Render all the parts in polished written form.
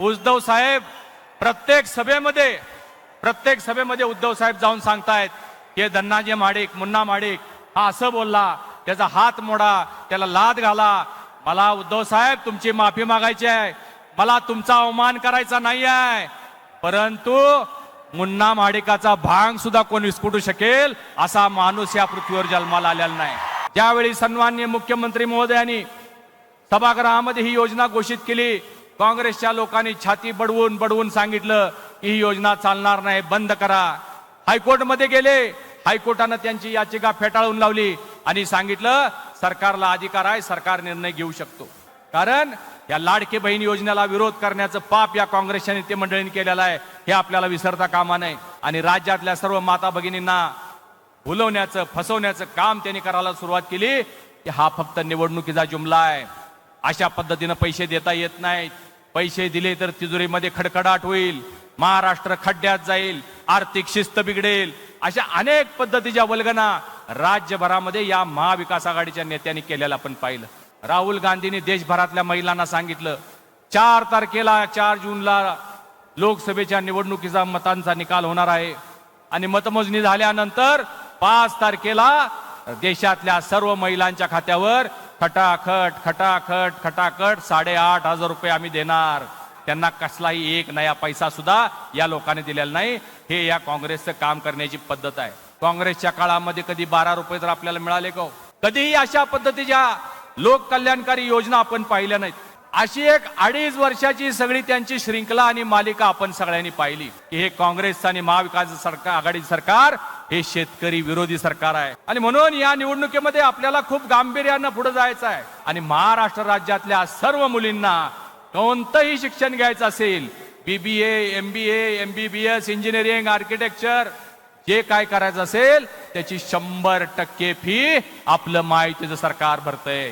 उद्धव साहेब प्रत्येक सभेमध्ये उद्धव साहेब जाऊन सांगतायत की धन्नाजी महाडिक, मुन्ना महाडिक हा असं बोलला, त्याचा हात मोडा, त्याला लाद घाला. मला उद्धव साहेब तुमची माफी मागायची आहे, मला तुमचा अवमान करायचा नाही आहे. परंतु मुन्ना महाडिकाचा भांग सुद्धा कोण विस्फोटू शकेल असा माणूस या पृथ्वीवर जन्माला आलेला नाही. ज्यावेळी सन्माननीय मुख्यमंत्री महोदयांनी सभागृहामध्ये ही योजना घोषित केली, काँग्रेसच्या लोकांनी छाती बडवून सांगितलं की ही योजना चालणार नाही, बंद करा. हायकोर्टमध्ये गेले, हायकोर्टानं त्यांची याचिका फेटाळून लावली आणि सांगितलं सरकारला अधिकार आहे, सरकार निर्णय घेऊ शकतो. कारण या लाडकी बहीण योजनेला विरोध करण्याचं पाप या काँग्रेसच्या नेते मंडळींनी केलेलं आहे, हे आपल्याला विसरता कामा नये. आणि राज्यातल्या सर्व माता भगिनींना भुलवण्याचं, फसवण्याचं काम त्यांनी करायला सुरुवात केली की हा फक्त निवडणुकीचा जुमला आहे, अशा पद्धतीनं पैसे देता येत नाहीत, पैसे दिले तर तिजोरीमध्ये खडखडाट होईल, महाराष्ट्र खड्ड्यात जाईल, आर्थिक शिस्त बिघडेल, अशा अनेक पद्धतीच्या वल्गना राज्यभरामध्ये या महाविकास आघाडीच्या नेत्यांनी केलेलं आपण पाहिलं. राहुल गांधींनी देशभरातल्या महिलांना सांगितलं 4 तारखेला 4 जूनला लोकसभेच्या निवडणुकीचा मतांचा निकाल होणार आहे आणि मतमोजणी झाल्यानंतर 5 तारखेला देशातल्या सर्व महिलांच्या खात्यावर खटाखट 8,500 रुपये आम्ही देणार. त्यांना कसलाही एक नया पैसा सुद्धा या लोकांनी दिलेला नाही. हे या काँग्रेसचं काम करण्याची पद्धत आहे. काँग्रेसच्या काळामध्ये कधी 12 रुपये तर आपल्याला मिळाले का? कधीही अशा पद्धतीच्या लोक कल्याणकारी योजना आपण पाहिल्या नाहीत. अशी एक 2.5 वर्षाची सगळी त्यांची श्रृंखला आणि मालिका आपण सगळ्यांनी पाहिली की हे काँग्रेस आणि महाविकास आघाडी सरकार हे शेतकरी विरोधी सरकार आहे. आणि म्हणून या निवडणुकीमध्ये आपल्याला खूप गांभीर्यानं पुढे जायचं आहे. आणि महाराष्ट्र राज्यातल्या सर्व मुलींना कोणतंही शिक्षण घ्यायचं असेल, BBA, MBA, MBBS, engineering, architecture, जे काय करायचं असेल त्याची 100% फी आपलं महायुतीचं सरकार भरतंय.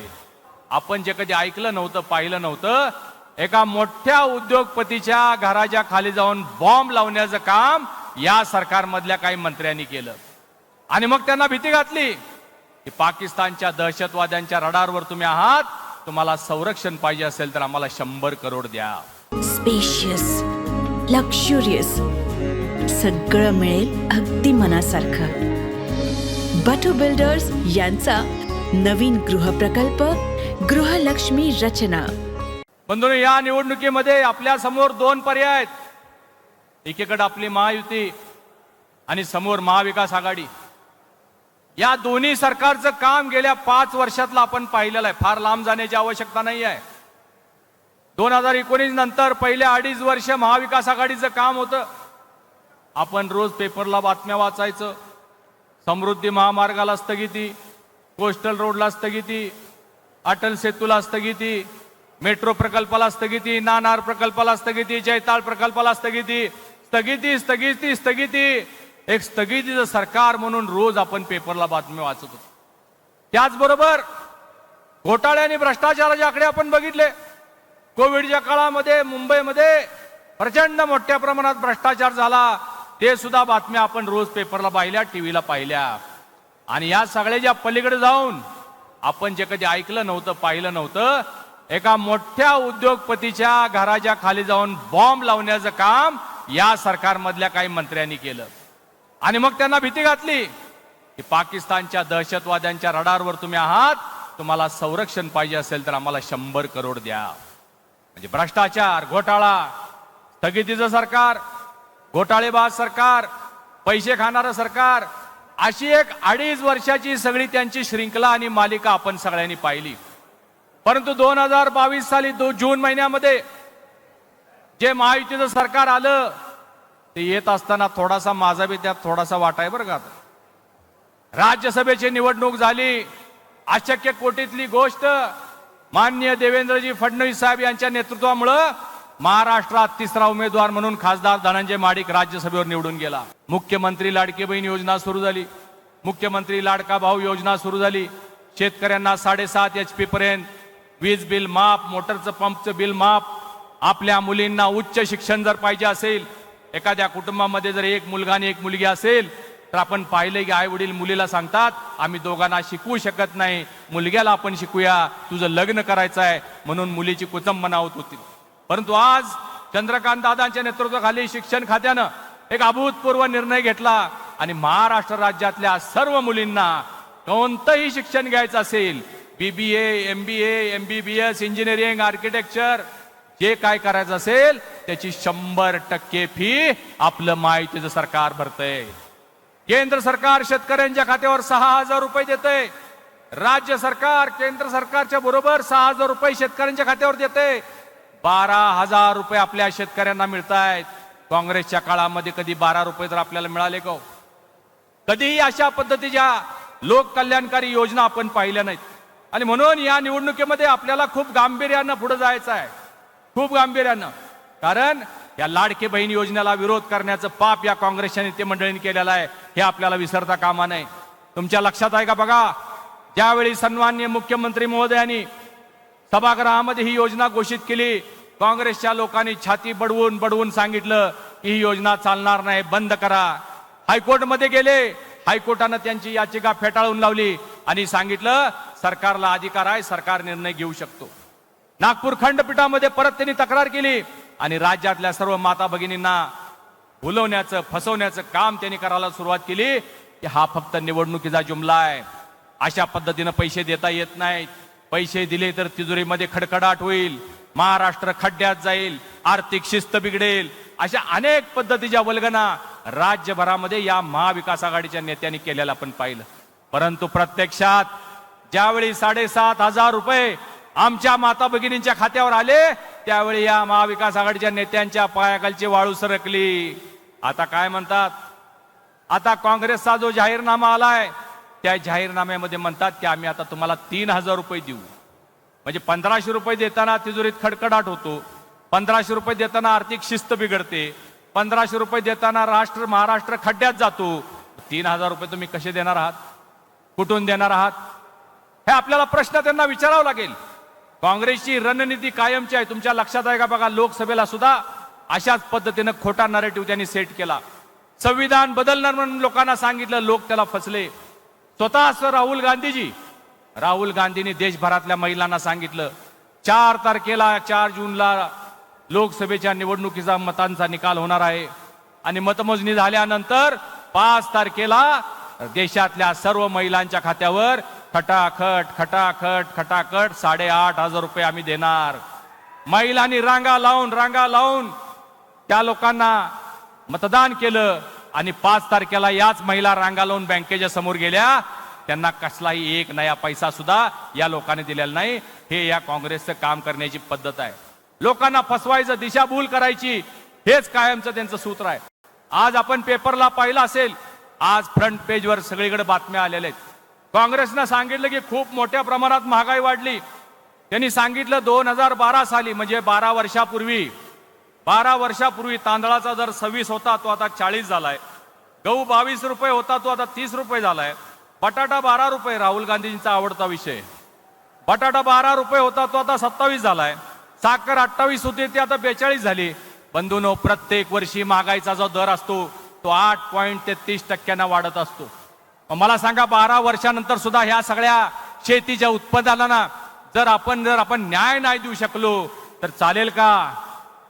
आपण जे कधी ऐकलं नव्हतं, पाहिलं नव्हतं, एका मोठ्या उद्योगपतीच्या घराच्या खाली जाऊन बॉम्ब लावण्याचं काम या सरकारमधल्या काही मंत्र्यांनी केलं. आणि मग त्यांना भीती घातली की पाकिस्तानच्या दहशतवाद्यांच्या रडारवर तुम्ही आहात, तुम्हाला संरक्षण पाहिजे असेल तर आम्हाला 100 करोड द्या. स्पेशियस, लक्झुरियस, सगळं मिळेल अगदी मनासारखं. बटू बिल्डर्स यांचा नवीन गृहप्रकल्प गृहलक्ष्मी रचना. बंधूंनो, या निवडणुकीमध्ये आपल्या समोर 2 पर्याय आहेत. एकीकडे आपली महायुती आणि समोर महाविकास आघाडी. या दोन्ही सरकारचं काम गेल्या 5 वर्षातलं आपण पाहिलेलं आहे. फार लांब जाण्याची आवश्यकता नाही आहे. 2019 नंतर पहिले 2.5 वर्ष महाविकास आघाडीचं काम होतं. आपण रोज पेपरला बातम्या वाचायचं, समृद्धी महामार्गाला स्थगिती, कोस्टल रोडला स्थगिती, अटल सेतूला स्थगिती, मेट्रो प्रकल्पाला स्थगिती, नाणार प्रकल्पाला स्थगिती, जैताळ प्रकल्पाला स्थगिती, एक स्थगितीचं सरकार म्हणून रोज आपण पेपरला बातम्या वाचत होतो. त्याचबरोबर घोटाळे आणि भ्रष्टाचाराचे आकडे आपण बघितले. कोविडच्या काळामध्ये मुंबईमध्ये प्रचंड मोठ्या प्रमाणात भ्रष्टाचार झाला, ते सुद्धा बातम्या आपण रोज पेपरला पाहिल्या, टीव्हीला पाहिल्या. आणि या सगळ्याच्या पलीकडे जाऊन आपण जे कधी ऐकलं नव्हतं, पाहिलं नव्हतं, एका मोठ्या उद्योगपतीच्या घराच्या खाली जाऊन बॉम्ब लावण्याचं काम या सरकारमधल्या काही मंत्र्यांनी केलं. आणि मग त्यांना भीती घातली की पाकिस्तानच्या दहशतवाद्यांच्या रडारवर तुम्ही आहात, तुम्हाला संरक्षण पाहिजे असेल तर आम्हाला 100 करोड द्या. म्हणजे भ्रष्टाचार, घोटाळा, स्थगितीचं सरकार, घोटाळेबाज सरकार, पैसे खाणारं सरकार, अशी एक 2.5 वर्षाची सगळी त्यांची श्रृंखला आणि मालिका आपण सगळ्यांनी पाहिली. परंतु 2022 साली जून महिन्यामध्ये जे महायुतीचं सरकार आलं, ते येत असताना थोडासा माझा बी त्यात थोडासा वाटा आहे बरं का. राज्यसभेची निवडणूक झाली, अशक्य कोटीतली गोष्ट. माननीय देवेंद्रजी फडणवीस साहेब यांच्या नेतृत्वामुळं महाराष्ट्रात 3रा उमेदवार म्हणून खासदार धनंजय महाडिक राज्यसभेवर निवडून गेला. मुख्यमंत्री लाडकी बहीण योजना सुरू झाली, मुख्यमंत्री लाडका भाऊ योजना सुरू झाली. शेतकऱ्यांना 7.5 HP पर्यंत वीज बिल माफ, मोटरचं पंपचं बिल माफ. आपल्या मुलींना उच्च शिक्षण जर पाहिजे असेल, एखाद्या कुटुंबामध्ये जर एक मुलगा आणि एक मुलगी असेल, तर आपण पाहिले की आई वडील मुलीला सांगतात आम्ही दोघांना शिकवू शकत नाही, मुलग्याला आपण शिकूया, तुझं लग्न करायचं आहे, म्हणून मुलीची कुचंबना होत होती. परंतु आज चंद्रकांत दादांच्या नेतृत्वाखाली शिक्षण खात्यानं एक अभूतपूर्व निर्णय घेतला आणि महाराष्ट्र राज्यातल्या सर्व मुलींना कोणतंही शिक्षण घ्यायचं असेल, BBA, MBA, MBBS, engineering, architecture, जे काय करायचं असेल त्याची 100% फी आपलं महायुतीचं सरकार भरतंय. केंद्र सरकार शेतकऱ्यांच्या खात्यावर 6,000 रुपये देतंय. राज्य सरकार केंद्र सरकारच्या बरोबर 6,000 रुपये शेतकऱ्यांच्या खात्यावर देते. 12,000 रुपये आपल्या शेतकऱ्यांना मिळत आहेत. काँग्रेसच्या काळामध्ये कधी 12 रुपये तर आपल्याला मिळाले का? कधीही अशा पद्धतीच्या लोककल्याणकारी योजना आपण पाहिल्या नाहीत. आणि म्हणून या निवडणुकीमध्ये आपल्याला खूप गांभीर्यानं पुढे जायचं आहे, खूप गांभीर्यानं. कारण या लाडके बहीण योजनेला विरोध करण्याचं पाप या काँग्रेसच्या नेते मंडळींनी केलेलं आहे, हे आपल्याला विसरता कामा नये. तुमच्या लक्षात आहे का? बघा, ज्यावेळी सन्माननीय मुख्यमंत्री महोदयांनी सभागृहामध्ये ही योजना घोषित केली, काँग्रेसच्या लोकांनी छाती बडवून बडवून सांगितलं की ही योजना चालणार नाही, बंद करा. हायकोर्टमध्ये गेले, हायकोर्टानं त्यांची याचिका फेटाळून लावली आणि सांगितलं सरकारला अधिकार आहे, सरकार निर्णय घेऊ शकतो. नागपूर खंडपीठामध्ये परत त्यांनी तक्रार केली आणि राज्यातल्या सर्व माता भगिनींना भुलवण्याचं फसवण्याचं काम त्यांनी करायला सुरुवात केली की हा फक्त निवडणुकीचा जुमला आहे, अशा पद्धतीनं पैसे देता येत नाहीत, पैसे दिले तर तिजोरीमध्ये खडखडाट होईल, महाराष्ट्र खड्ड्यात जाईल, आर्थिक शिस्त बिघडेल, अशा अनेक पद्धतीच्या वल्गना राज्यभरामध्ये या महाविकास आघाडीच्या नेत्यांनी केलेला आपण पाहिलं. परंतु प्रत्यक्षात ज्यावेळी 7,500 रुपये आमच्या माता भगिनींच्या खात्यावर आले त्यावेळी या महाविकास आघाडीच्या नेत्यांच्या पायाखालची वाळू सरकली. आता काय म्हणतात? आता काँग्रेसचा जो जाहीरनामा आलाय त्या जाहीरनाम्यामध्ये म्हणतात की आम्ही आता तुम्हाला 3,000 रुपये देऊ. म्हणजे 1,500 रुपये देताना तिजोरीत खडखडाट होतो, 1,500 रुपये देताना आर्थिक शिस्त बिघडते, 1,500 रुपये देताना महाराष्ट्र खड्ड्यात जातो. 3,000 रुपये तुम्ही कसे देणार आहात? कुठून देणार आहात? हे आपल्याला प्रश्न त्यांना विचारावा लागेल. काँग्रेसची रणनीती कायमची आहे. तुमच्या लक्षात आहे का? बघा, लोकसभेला सुद्धा अशाच पद्धतीनं खोटा नरेटिव्ह त्यांनी सेट केला. संविधान बदलणार म्हणून लोकांना सांगितलं, लोक त्याला फसले. स्वतः राहुल गांधींनी देशभरातल्या महिलांना सांगितलं 4 जूनला लोकसभेच्या निवडणुकीचा मतांचा निकाल होणार आहे आणि मतमोजणी झाल्यानंतर 5 तारखेला देशातल्या सर्व महिलांच्या खात्यावर खटाखट खटाखट खटाखट 8,500 रुपये आम्ही देणार. महिलांनी रांगा लावून त्या लोकांना मतदान केलं आणि 5 तारखेला याच महिला रांगा लावून बँकेच्या समोर गेल्या. त्यांना कसलाही 1 नया पैसा सुद्धा या लोकांनी दिलेला नाही. हे या काँग्रेसचं काम करण्याची पद्धत आहे. लोकांना फसवायचं, दिशाभूल करायची, हेच कायमचं त्यांचं सूत्र आहे. आज आपण पेपरला पाहिलं असेल, आज फ्रंट पेजवर सगळीकडे बातम्या आलेल्या आहेत. काँग्रेसनं सांगितलं की खूप मोठ्या प्रमाणात महागाई वाढली. त्यांनी सांगितलं 2012 साली म्हणजे 12 वर्षापूर्वी तांदळाचा दर 26 होता, तो आता 40 झालाय. गहू 22 रुपये होता, तो आता 30 रुपये झालाय. बटाटा 12 रुपये, राहुल गांधींचा आवडता विषय, बटाटा 12 रुपये होता, तो आता 27 झालाय. साखर 28 होती, ती आता 42 झाली. बंधूंनो, प्रत्येक वर्षी महागाईचा जो दर असतो तो 8.33% वाढत असतो. मला सांगा, 12 वर्षानंतर सुद्धा ह्या सगळ्या शेतीच्या उत्पादनांना जर आपण न्याय नाही देऊ शकलो तर चालेल का?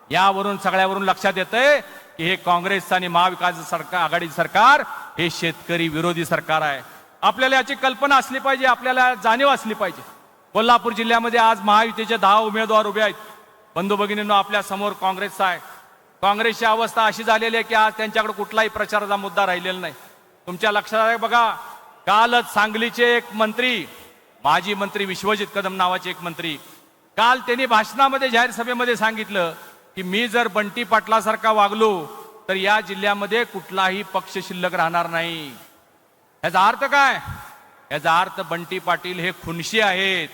यावरून सगळ्यावरून लक्षात येतंय की हे काँग्रेस आणि महाविकास आघाडी सरकार हे शेतकरी विरोधी सरकार आहे. आपल्याला याची कल्पना असली पाहिजे, आपल्याला जाणीव असली पाहिजे. कोल्हापूर जिल्ह्यामध्ये आज महायुतीचे 10 उमेदवार उभे आहेत. बंधू भगिनींनो, आपल्या समोर काँग्रेसचा आहे. काँग्रेसची अवस्था अशी झालेली आहे की आज त्यांच्याकडे कुठलाही प्रचाराचा मुद्दा राहिलेला नाही. तुमच्या लक्षात आहे बघा, कालच सांगलीचे एक मंत्री, माजी मंत्री विश्वजित कदम नावाचे एक मंत्री, काल त्यांनी भाषणामध्ये जाहीर सभेमध्ये सांगितलं की मी जर बंटी पाटलासारखा वागलो तर या जिल्ह्यामध्ये कुठलाही पक्ष शिल्लक राहणार नाही. याचा अर्थ काय? याचा अर्थ बंटी पाटील हे खुनशी आहेत.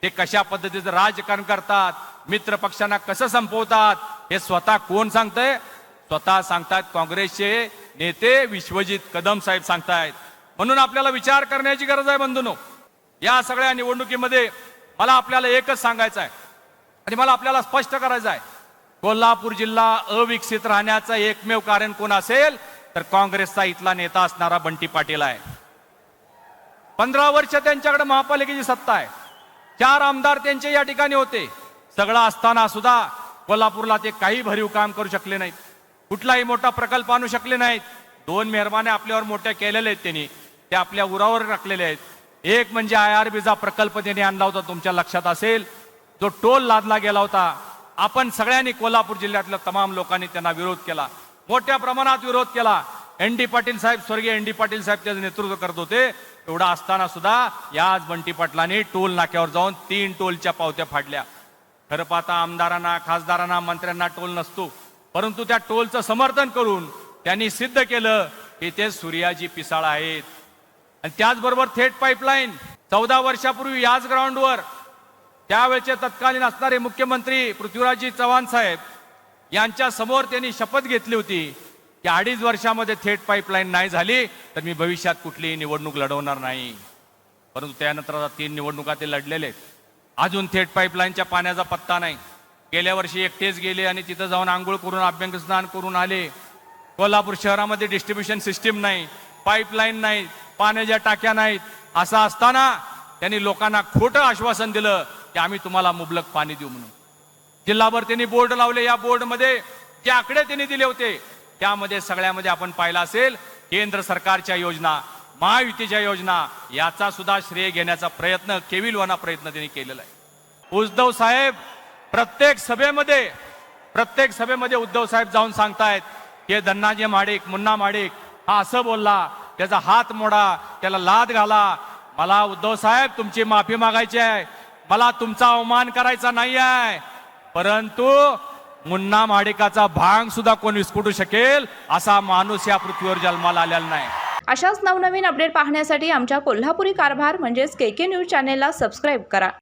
ते कशा पद्धतीचं राजकारण करतात, मित्र पक्षांना कसं संपवतात, हे स्वतः कोण सांगतंय? स्वतः सांगतात काँग्रेसचे नेते विश्वजित कदम साहेब सांगतायत. म्हणून आपल्याला विचार करण्याची गरज आहे बंधूंनो. या सगळ्या निवडणुकीमध्ये मला आपल्याला एकच सांगायचं आहे आणि मला आपल्याला स्पष्ट करायचं आहे, कोल्हापूर जिल्हा अविकसित राहण्याचं एकमेव कारण कोण असेल तर काँग्रेसचा इथला नेता असणारा बंटी पाटील आहे. 15 वर्ष त्यांच्याकडे महापालिकेची सत्ता आहे. 4 आमदार त्यांचे या ठिकाणी होते. सगळं असताना सुद्धा कोल्हापूरला ते काही भरीव काम करू शकले नाहीत, कुठलाही मोठा प्रकल्प आणू शकले नाहीत. 2 मेहरबाने आपल्यावर मोठ्या केलेल्या आहेत त्यांनी, ते आपल्या उरावर टाकलेले आहेत. एक म्हणजे IRBचा प्रकल्प त्यांनी आणला होता, तुमच्या लक्षात असेल, जो टोल लादला गेला होता. आपण सगळ्यांनी कोल्हापूर जिल्ह्यातल्या तमाम लोकांनी त्यांना विरोध केला, मोठ्या प्रमाणात विरोध केला. ND पाटील साहेब, स्वर्गीय ND पाटील साहेब त्याचं नेतृत्व करत होते. एवढा असताना सुद्धा याच बंटी पाटलांनी टोल नाक्यावर जाऊन 3 टोलच्या पावत्या फाडल्या. खरं पाहता आमदारांना, खासदारांना, मंत्र्यांना टोल नसतो, परंतु त्या टोलचं समर्थन करून त्यांनी सिद्ध केलं की ते सूर्याजी पिसाळ आहेत. आणि त्याचबरोबर थेट पाईपलाईन 14 वर्षापूर्वी याच ग्राउंडवर त्यावेळेचे तत्कालीन असणारे मुख्यमंत्री पृथ्वीराजजी चव्हाण साहेब यांच्या समोर त्यांनी शपथ घेतली होती की 2.5 वर्षामध्ये थेट पाईपलाईन नाही झाली तर मी भविष्यात कुठलीही निवडणूक लढवणार नाही. परंतु त्यानंतर आता 3 निवडणुका ते लढलेले आहेत. अजून थेट पाईपलाईनच्या पाण्याचा पत्ता नाही. गेल्या वर्षी एकटेच गेले आणि तिथं जाऊन आंघोळ करून अभ्यंगस्नान करून आले. कोल्हापूर शहरामध्ये डिस्ट्रीब्युशन सिस्टीम नाही, पाईपलाईन नाही, पाण्याच्या टाक्या नाहीत. असं असताना त्यांनी लोकांना खोटं आश्वासन दिलं की आम्ही तुम्हाला मुबलक पाणी देऊ म्हणून. जिल्हाभर त्यांनी बोर्ड लावले. या बोर्डमध्ये जे आकडे त्यांनी दिले होते त्यामध्ये सगळ्यामध्ये आपण पाहिलं असेल केंद्र सरकारच्या योजना, महायुतीच्या योजना याचा सुद्धा श्रेय घेण्याचा प्रयत्न, केविलवाना प्रयत्न त्यांनी केलेला आहे. उद्धव साहेब प्रत्येक सभेमध्ये उद्धव साहेब जाऊन सांगतायत की धन्नाजी महाडिक, मुन्ना महाडिक हा असं बोलला, त्याचा हात मोडा, त्याला लाद घाला. मला उद्धव साहेब तुमची माफी मागायची आहे, मला तुमचा अवमान करायचा नाही आहे. परंतु मुन्ना महाडिकाचा भांग सुद्धा कोण विस्फोटू शकेल असा माणूस या पृथ्वीवर जन्माला आलेला नाही. अशाच नवनवीन अपडेट पाहण्यासाठी आमच्या कोल्हापुरी कारभार म्हणजेच KK न्यूज चॅनेलला सबस्क्राईब करा.